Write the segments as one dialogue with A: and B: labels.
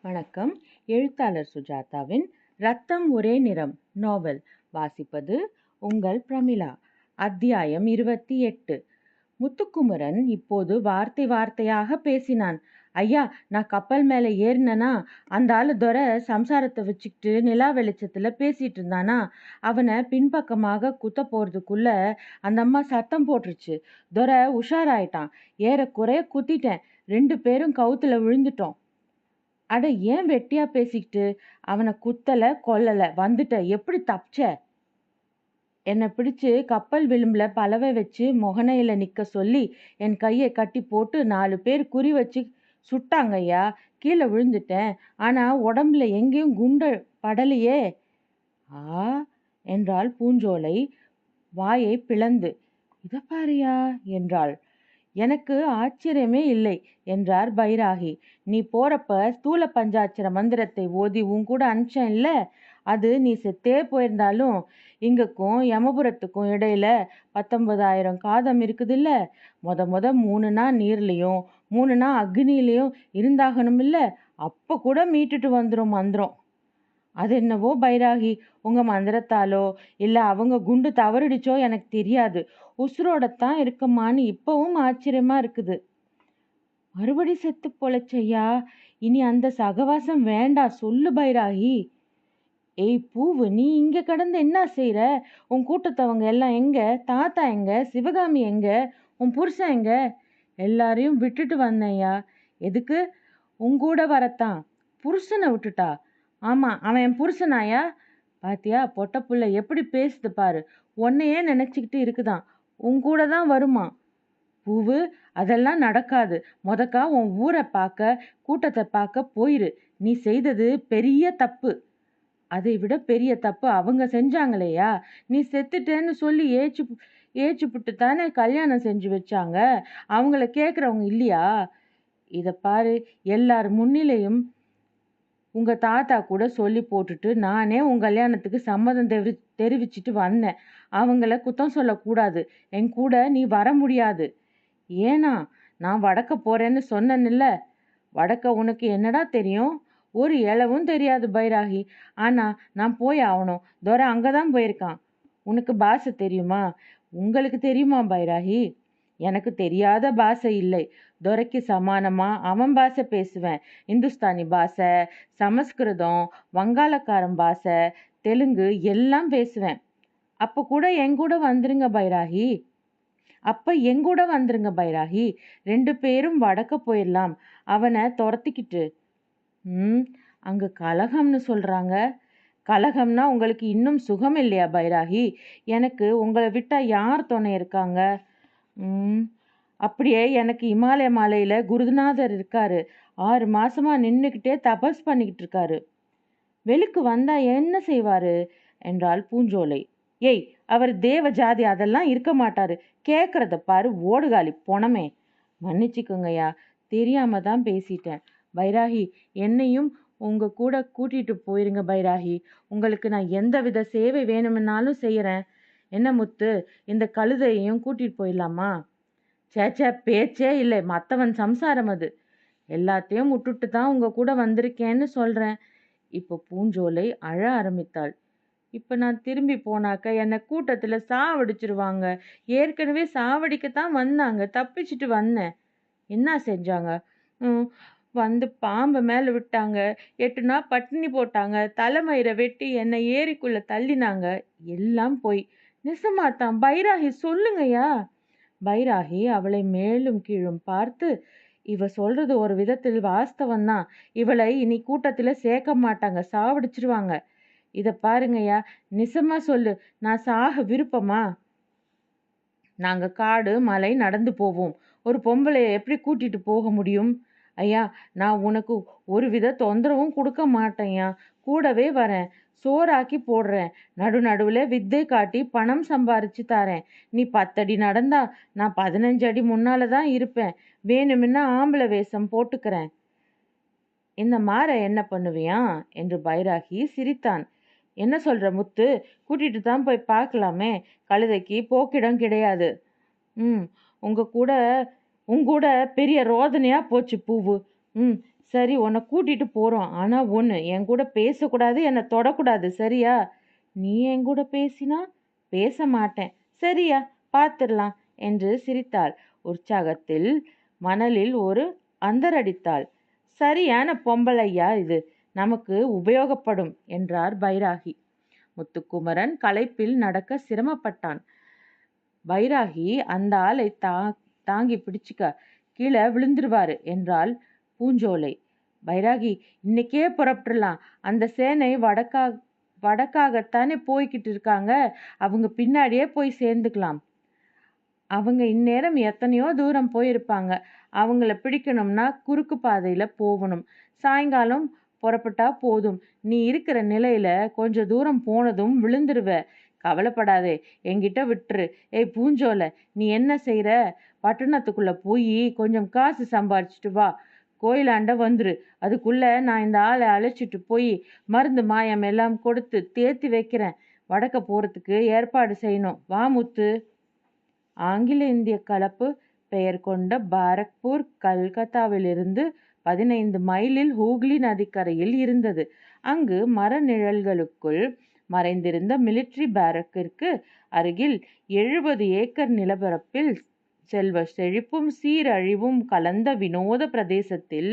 A: வணக்கம். எழுத்தாளர் சுஜாதாவின் ரத்தம் ஒரே நிறம் நாவல் வாசிப்பது உங்கள் பிரமிளா. அத்தியாயம் 28. முத்துக்குமரன் இப்போது வார்த்தை வார்த்தையாக பேசினான். ஐயா, நான் கப்பல் மேலே ஏறினனா, அந்த ஆளு துரை சம்சாரத்தை வச்சுக்கிட்டு நிலா வெளிச்சத்துல பேசிட்டு இருந்தானா, அவனை பின்பக்கமாக குத்த போறதுக்குள்ள அந்த அம்மா சத்தம் போட்டுருச்சு. துரை உஷாராயிட்டான். ஏறக்குறைய குத்திட்டேன். 2 பேரும் கவுத்துல விழுந்துட்டோம். அட, ஏன் வெட்டியா பேசிக்கிட்டு? அவனை குத்தல கொல்லல, வந்துட்ட, எப்படி தப்பிச்ச? என்னை பிடிச்சு கப்பல் விளிம்புல பலவை வச்சு முகனையில நிக்க சொல்லி என் கையை கட்டி போட்டு 4 பேர் குறி வச்சு சுட்டாங்க ஐயா. கீழே விழுந்துட்டேன். ஆனா உடம்புல எங்கேயும் குண்டு படலையே. ஆ என்றாள் பூஞ்சோலை வாயை பிளந்து. இத பாரியா என்றாள். எனக்கு ஆச்சரியமே இல்லை என்றார் பைராகி. நீ போறப்ப ஸ்தூல பஞ்சாட்சர மந்திரத்தை ஓதி உன் கூட அனுப்பிச்சேன் இல்ல, அது நீ செத்தே போயிருந்தாலும் இங்கக்கும் யமபுரத்துக்கும் இடையில 19,000 காதம் இருக்குது இல்ல. முத 3 நாள் நீர்லயும் 3 நாள் அக்னிலையும் இருந்தாகணும் இல்ல. அப்ப கூட மீட்டுட்டு வந்துடும் மந்திரம். அது என்னவோ பைராகி, உங்க மந்திரத்தாலோ இல்ல அவங்க குண்டு தவறிடுச்சோ எனக்கு தெரியாது. உசுரோடத்தான் இருக்கமான்னு இப்பவும் ஆச்சரியமா இருக்குது. மறுபடி செத்து பொழைச்சையா. இனி அந்த சகவாசம் வேண்டாம், சொல்லு பைராகி. ஏய் பூவு, நீ இங்க கடந்து என்ன செய்யற? உன் கூட்டத்தவங்க எல்லாம் எங்க? தாத்தா எங்க? சிவகாமி எங்க? உன் புருஷன் எங்க? எல்லாரையும் விட்டுட்டு வந்தேன்யா. எதுக்கு? உங்கூட வரத்தான். புருஷனை விட்டுட்டா? ஆமா, அவன் என் புருஷனாயா? பாத்தியா, பொட்ட புள்ள எப்படி பேசுது பாரு. உன்னையே நினைச்சுக்கிட்டு இருக்குதான். உங்கூட தான் வருமா? பூவு, அதெல்லாம் நடக்காது. முதக்கா உன் ஊரை பார்க்க கூட்டத்தை பார்க்க போயிரு. நீ செய்தது பெரிய தப்பு. அதை விட பெரிய தப்பு அவங்க செஞ்சாங்களேயா. நீ செத்துட்டேன்னு சொல்லி ஏச்சுப்புட்டு தானே கல்யாணம் செஞ்சு வச்சாங்க. அவங்கள கேட்குறவங்க இல்லையா? இதை பாரு, எல்லார் முன்னிலையும் உங்க தாத்தா கூட சொல்லி போட்டுட்டு நானே உன் கல்யாணத்துக்கு சம்மதம் தெரிவிச்சிட்டு வந்தேன். அவங்கள குத்தம் சொல்லக்கூடாது. என் கூட நீ வர முடியாது. ஏனா, நான் வடக்க போறேன்னு சொன்னேன்ல. வடக்க உனக்கு என்னடா தெரியும்? ஒரு இளவும் தெரியாது பைராகி. ஆனா நான் போய் ஆகணும். துரை அங்கதான் போயிருக்கான். உனக்கு பாஷை தெரியுமா? உங்களுக்கு தெரியுமா பைராகி? எனக்கு தெரியாத பாஷை இல்லை. துரைக்கு சமானமா அவன் பாஷை பேசுவேன். இந்துஸ்தானி பாஷை, சமஸ்கிருதம், வங்காளக்காரன் பாஷை, தெலுங்கு எல்லாம் பேசுவேன். அப்ப கூட எங்கூட வந்துருங்க பைராகி. அப்ப எங்கூட வந்துருங்க பைராகி. 2 பேரும் வடக்க போயிடலாம். அவனை துரத்திக்கிட்டு. அங்க கலகம்னு சொல்றாங்க. கலகம்னா உங்களுக்கு இன்னும் சுகம் இல்லையா பைராகி? எனக்கு உங்களை விட்டா யார் துணை இருக்காங்க? அப்படியே எனக்கு இமாலய மலையில குருநாதர் இருக்காரு. 6 மாசமா நின்னுக்கிட்டே தபஸ் பண்ணிக்கிட்டு இருக்காரு. வெளிக்கு வந்தா என்ன செய்வாரு என்றாள் பூஞ்சோலை. ஏய், அவர் தேவ ஜாதி, அதெல்லாம் இருக்க மாட்டாரு. கேட்கறத பாரு, ஓடுகாலி பொணமே. மன்னிச்சுக்கோங்கய்யா, தெரியாம தான் பேசிட்டேன். பைராகி, என்னையும் உங்க கூட கூட்டிட்டு போயிருங்க பைராகி. உங்களுக்கு நான் எந்த வித சேவை வேணும்னாலும் செய்யறேன். என்ன முத்து, இந்த கழுதையையும் கூட்டிட்டு போயிடலாமா? சேச்சே, பேச்சே இல்லை. மற்றவன் சம்சாரம் அது. எல்லாத்தையும் விட்டுட்டு தான் உங்க கூட வந்திருக்கேன்னு சொல்றேன். இப்போ பூஞ்சோலை அழ ஆரம்பித்தாள். இப்போ நான் திரும்பி போனாக்க என்னை கூட்டத்தில் சாவடிச்சிருவாங்க. ஏற்கனவே சாவடிக்கத்தான் வந்தாங்க. தப்பிச்சுட்டு வந்தேன். என்ன செஞ்சாங்க? வந்து பாம்பை மேலே விட்டாங்க. 8 நாள் பட்டினி போட்டாங்க. தலைமயிரை வெட்டி என்னை ஏரிக்குள்ள தள்ளினாங்க. எல்லாம் போய். நிசமாத்தான் பைராகி, சொல்லுங்கய்யா. பைராகி அவளை மேலும் கீழும் பார்த்து, இவ சொல்றது ஒரு விதத்தில் வாஸ்தவம்தான். இவளை இனி கூட்டத்தில் சேர்க்க மாட்டாங்க, சாவடிச்சிருவாங்க. இதை பாருங்கய்யா, நிசமா சொல்லு, நான் சாக விருப்பமா? நாங்க காடு மலை நடந்து போவோம். ஒரு பொம்பளைய எப்படி கூட்டிட்டு போக முடியும்? ஐயா, நான் உனக்கு ஒரு வித தொந்தரவும் கொடுக்க மாட்டேன்யா. கூடவே வரேன். சோறாக்கி போடுறேன். நடுவில் வித்தை காட்டி பணம் சம்பாரிச்சு தரேன். நீ 10 அடி நடந்தா நான் 15 அடி முன்னால தான் இருப்பேன். வேணும்னா ஆம்பளை வேஷம் போட்டுக்கிறேன். இந்த மாற என்ன பண்ணுவியா என்று பைராகி சிரித்தான். என்ன சொல்ற முத்து? கூட்டிட்டு தான் போய் பார்க்கலாமே. கழுதைக்கு போக்கிடம் கிடையாது. உங்க கூட பெரிய ரோதனையா போச்சு பூவு. சரி, உன்னை கூட்டிட்டு போறோம். ஆனா ஒண்ணு, என் கூட பேசக்கூடாது, என்னை தொடக்கூடாது, சரியா? நீ என் கூட பேசினா பேச மாட்டேன். சரியா, பார்த்துடலாம் என்று சிரித்தாள். உற்சாகத்தில் மணலில் ஒரு அந்தரடித்தாள். சரியான பொம்பளையா இது, நமக்கு உபயோகப்படும் என்றார் பைராகி. முத்துக்குமரன் களைப்பில் நடக்க சிரமப்பட்டான். பைராகி, அந்த ஆளை தாங்கி பிடிச்சுக்க, கீழே விழுந்துருவாரு என்றாள் பூஞ்சோலை. பைராகி, இன்னைக்கே புறப்பட்டுலாம். அந்த சேனை வடக்காகத்தானே போய்கிட்டு இருக்காங்க. அவங்க பின்னாடியே போய் சேர்ந்துக்கலாம். அவங்க இந்நேரம் எத்தனையோ தூரம் போயிருப்பாங்க. அவங்கள பிடிக்கணும்னா குறுக்கு பாதையில போகணும். சாயங்காலம் புறப்பட்டா போதும். நீ இருக்கிற நிலையில கொஞ்ச தூரம் போனதும் விழுந்துருவ. கவலைப்படாதே, என்கிட்ட விட்டுரு. ஏய் பூஞ்சோலை, நீ என்ன செய்யற? பட்டணத்துக்குள்ள போய் கொஞ்சம் காசு சம்பாரிச்சிட்டு வா. கோயிலாண்ட வந்துரு. அதுக்குள்ள நான் இந்த ஆளை அழைச்சிட்டு போய் மருந்து மாயம் எல்லாம் கொடுத்து தேத்தி வைக்கிறேன். வடக்க போறதுக்கு ஏற்பாடு செய்யணும். வா முத்து. ஆங்கில இந்திய கலப்பு பெயர் கொண்ட பாரக்பூர் கல்கத்தாவிலிருந்து 15 மைலில் ஹூக்ளி நதிக்கரையில் இருந்தது. அங்கு மர நிழல்களுக்குள் மறைந்திருந்த மிலிட்ரி பாரக்கிற்கு அருகில் 70 ஏக்கர் நிலப்பரப்பில் செல்வ செழிப்பும் சீரழிவும் கலந்த வினோத பிரதேசத்தில்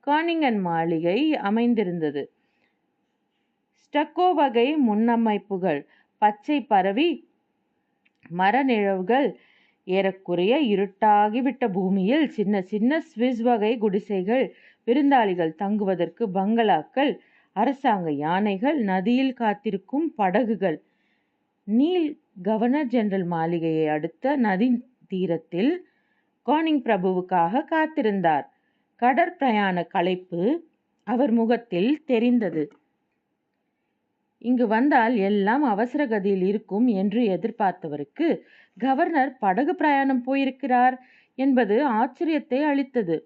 A: கானிங்கன் மாளிகை அமைந்திருந்தது. ஸ்டக்கோ வகை முன்னமைப்புகள், பச்சை பரவி மர நிழவுகள், ஏறக்குறைய இருட்டாகிவிட்ட பூமியில் சின்ன சின்ன ஸ்விஸ் வகை குடிசைகள், விருந்தாளிகள் தங்குவதற்கு பங்களாக்கள், அரசாங்க யானைகள், நதியில் காத்திருக்கும் படகுகள். நீல் கவர்னர் ஜெனரல் மாளிகையை அடுத்த நதி தீரத்தில் கானிங் பிரபுவுக்காக காத்திருந்தார். கடற்பிரயாண களைப்பு அவர் முகத்தில் தெரிந்தது. இங்கு வந்தால் எல்லாம் அவசர கதியில் இருக்கும் என்று எதிர்பார்த்தவருக்கு கவர்னர் படகு பிரயாணம் போயிருக்கிறார் என்பது ஆச்சரியத்தை அளித்தது.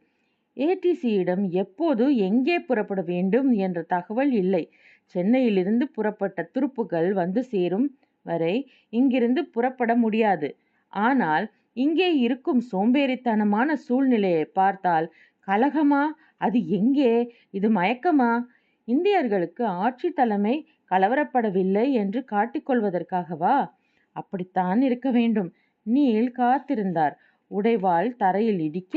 A: ஏடிசியிடம் எப்போது எங்கே புறப்பட வேண்டும் என்ற தகவல் இல்லை. சென்னையிலிருந்து புறப்பட்ட துருப்புகள் வந்து சேரும் வரை இங்கிருந்து புறப்பட முடியாது. ஆனால் இங்கே இருக்கும் சோம்பேறித்தனமான சூழ்நிலையை பார்த்தால் கலகமா? அது எங்கே? இது மயக்கமா? இந்தியர்களுக்கு ஆட்சி தலைமை கலவரப்படவில்லை என்று காட்டிக்கொள்வதற்காகவா? அப்படித்தான் இருக்க வேண்டும். நீல் காத்திருந்தார். உடைவாள் தரையில் இடிக்க,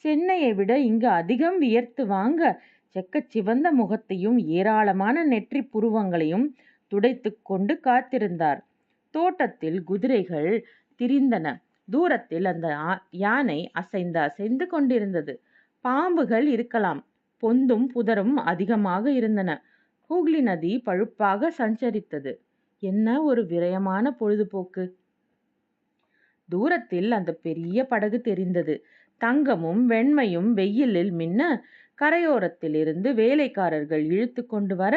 A: சென்னையை விட இங்கு அதிகம் வியர்த்து வாங்க, செக்கச் சிவந்த முகத்தையும் ஏராளமான நெற்றி புருவங்களையும் துடைத்து கொண்டு காத்திருந்தார். தோட்டத்தில் குதிரைகள் திரிந்தன. தூரத்தில் அந்த யானை அசைந்து கொண்டிருந்தது. பாம்புகள் இருக்கலாம். பொந்தும் புதரும் அதிகமாக இருந்தன. ஹூக்ளி நதி பழுப்பாக சஞ்சரித்தது. என்ன ஒரு விரயமான பொழுதுபோக்கு! தூரத்தில் அந்த பெரிய படகு தெரிந்தது. தங்கமும் வெண்மையும் வெயிலில் மின்ன, கரையோரத்திலிருந்து வேலைக்காரர்கள் இழுத்து கொண்டு வர,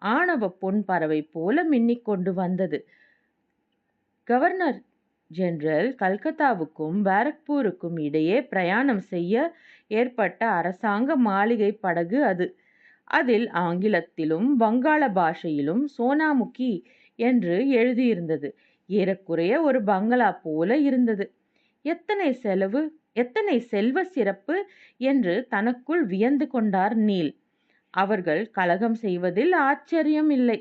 A: ஆணவ பொன் பறவை போல மின்னிக்கொண்டு வந்தது. கவர்னர் ஜெனரல் கல்கத்தாவுக்கும் பாரக்பூருக்கும் இடையே பிரயாணம் செய்ய ஏற்பட்ட அரசாங்க மாளிகை படகு அது. அதில் ஆங்கிலத்திலும் வங்காள பாஷையிலும் சோனாமுகி என்று எழுதியிருந்தது. ஏறக்குறைய ஒரு பங்களா போல இருந்தது. எத்தனை செல்வ சிறப்பு என்று தனக்குள் வியந்து கொண்டார் நீல். அவர்கள் கலகம் செய்வதில் ஆச்சரியம் இல்லை.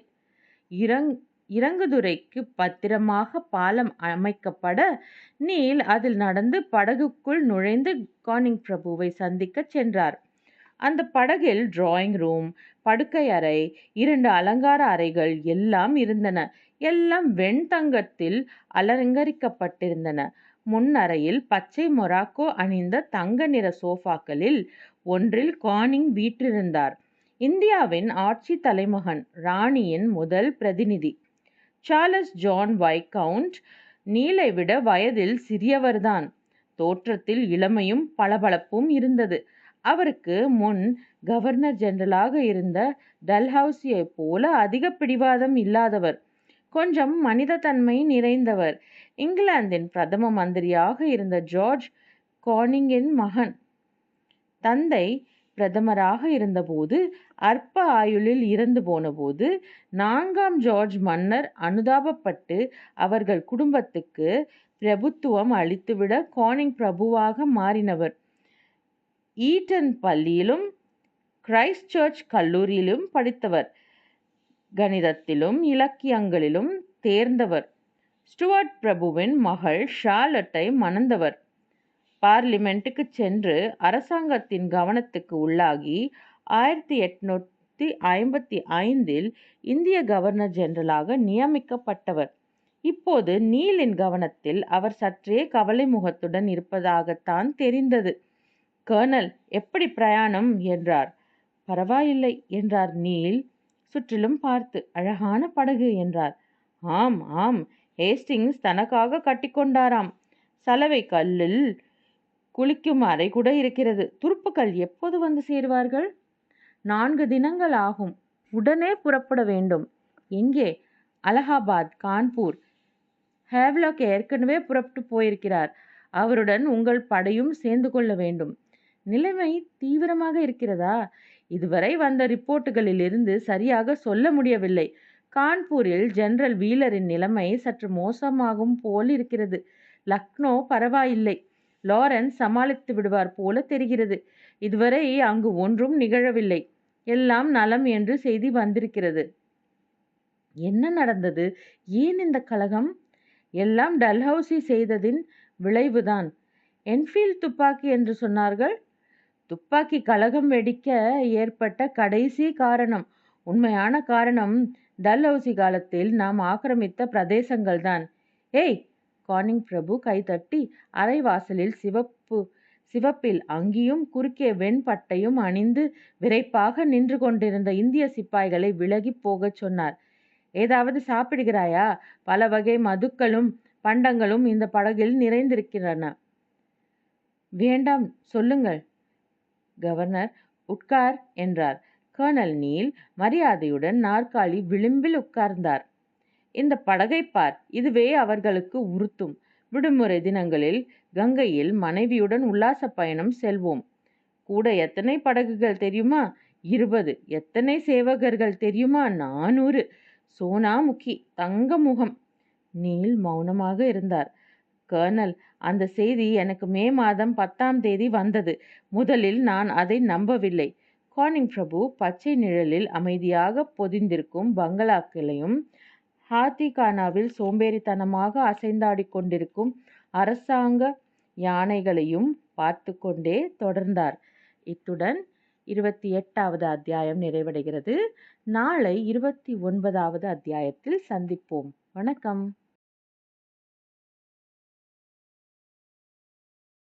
A: இறங்குதுறைக்கு பத்திரமாக பாலம் அமைக்கப்பட நீல் அதில் நடந்து படகுக்குள் நுழைந்து கானிங் பிரபுவை சந்திக்க சென்றார். அந்த படகில் டிராயிங் ரூம், படுக்கை அறை, 2 அலங்கார அறைகள் எல்லாம் இருந்தன. எல்லாம் வெண்தங்கத்தில் அலங்கரிக்கப்பட்டிருந்தன. முன் அறையில் பச்சை மொராக்கோ அணிந்த தங்க நிற சோஃபாக்களில் ஒன்றில் கானிங் வீற்றிருந்தார். இந்தியாவின் ஆட்சி தலைமகன், ராணியின் முதல் பிரதிநிதி. சார்லஸ் ஜான் வைஸ்கவுண்ட் நீலை விட வயதில் சிறியவர்தான். தோற்றத்தில் இளமையும் பளபளப்பும் இருந்தது. அவருக்கு முன் கவர்னர் ஜெனரலாக இருந்த டல்ஹவுசியை போல அதிக பிடிவாதம் இல்லாதவர். கொஞ்சம் மனிதத்தன்மை நிறைந்தவர். இங்கிலாந்தின் பிரதம மந்திரியாக இருந்த ஜார்ஜ் கானிங்கின் மகன். தந்தை பிரதமராக இருந்தபோது அற்ப ஆயுளில் இறந்து போனபோது 4ஆம் ஜார்ஜ் மன்னர் அனுதாபப்பட்டு அவர்கள் குடும்பத்துக்கு பிரபுத்துவம் அளித்துவிட கானிங் பிரபுவாக மாறினவர். ஈட்டன் பள்ளியிலும் கிரைஸ்ட் சர்ச் கல்லூரியிலும் படித்தவர். கணிதத்திலும் இலக்கியங்களிலும் தேர்ந்தவர். ஸ்டுவர்ட் பிரபுவின் மகள் ஷார்லட்டை மணந்தவர். பார்லிமெண்ட்டுக்கு சென்று அரசாங்கத்தின் கவனத்துக்கு உள்ளாகி 1855 இந்திய கவர்னர் ஜெனரலாக நியமிக்கப்பட்டவர். இப்போது நீலின் கவனத்தில் அவர் சற்றே கவலை முகத்துடன் இருப்பதாகத்தான் தெரிந்தது. கர்னல், எப்படி பிரயாணம் என்றார். பரவாயில்லை என்றார் நீல் சுற்றிலும் பார்த்து. அழகான படகு என்றார். ஆம் ஆம், ஹேஸ்டிங்ஸ் தனக்காக கட்டிக்கொண்டாராம். சலவை கல்லில் குளிக்கும் அறை கூட இருக்கிறது. துருப்புக்கள் எப்போது வந்து சேருவார்கள்? 4 தினங்கள் ஆகும். உடனே புறப்பட வேண்டும். எங்கே? அலகாபாத், கான்பூர். ஹேவ்லாக் ஏற்கனவே புறப்பட்டு போயிருக்கிறார். அவருடன் உங்கள் படையும் சேர்ந்து கொள்ள வேண்டும். நிலைமை தீவிரமாக இருக்கிறதா? இதுவரை வந்த ரிப்போர்ட்டுகளிலிருந்து சரியாக சொல்ல முடியவில்லை. கான்பூரில் ஜெனரல் வீலரின் நிலைமை சற்று மோசமாகும் போல் இருக்கிறது. லக்னோ பரவாயில்லை. லாரன்ஸ் சமாளித்து விடுவார் போல தெரிகிறது. இதுவரை அங்கு ஒன்றும் நிகழவில்லை. எல்லாம் நலம் என்று செய்தி வந்திருக்கிறது. என்ன நடந்தது? ஏன் இந்த கலகம்? எல்லாம் டல்ஹவுசி செய்ததின் விளைவுதான். என்ஃபீல்ட் துப்பாக்கி என்று சொன்னார்கள். துப்பாக்கி கலகம் வெடிக்க ஏற்பட்ட கடைசி காரணம். உண்மையான காரணம் டல்ஹவுசி காலத்தில் நாம் ஆக்கிரமித்த பிரதேசங்கள்தான். ஏய்! கானிங் பிரபு கைதட்டி அரைவாசலில் சிவப்பில் அங்கியும் குறுக்கே வெண்பட்டையும் அணிந்து விரைப்பாக நின்று கொண்டிருந்த இந்திய சிப்பாய்களை விலகி போகச் சொன்னார். ஏதாவது சாப்பிடுகிறாயா? பல வகை மதுக்களும் பண்டங்களும் இந்த படகில் நிறைந்திருக்கின்றன. வேண்டாம், சொல்லுங்கள். கவர்னர் உட்கார் என்றார். கர்னல் நீல் மரியாதையுடன் நாற்காலி விளிம்பில் உட்கார்ந்தார். இந்த படகை பார், இதுவே அவர்களுக்கு உறுத்தும். விடுமுறை தினங்களில் கங்கையில் மனைவியுடன் உல்லாச பயணம் செல்வோம். கூட எத்தனை படகுகள் தெரியுமா? 20. எத்தனை சேவகர்கள் தெரியுமா? 400. சோனாமுகி, தங்க முகம். நீல் மௌனமாக இருந்தார். கர்னல், அந்த செய்தி எனக்கு மே மாதம் 10ஆம் தேதி வந்தது. முதலில் நான் அதை நம்பவில்லை. கானிங் பிரபு பச்சை நிழலில் அமைதியாக பொதிந்திருக்கும் பங்களாக்களையும் ஹாத்திகானாவில் சோம்பேறித்தனமாக அசைந்தாடிக் கொண்டிருக்கும் அரசாங்க யானைகளையும் பார்த்து கொண்டே தொடர்ந்தார். இத்துடன் 28வது அத்தியாயம் நிறைவடைகிறது. நாளை 29வது அத்தியாயத்தில் சந்திப்போம். வணக்கம்.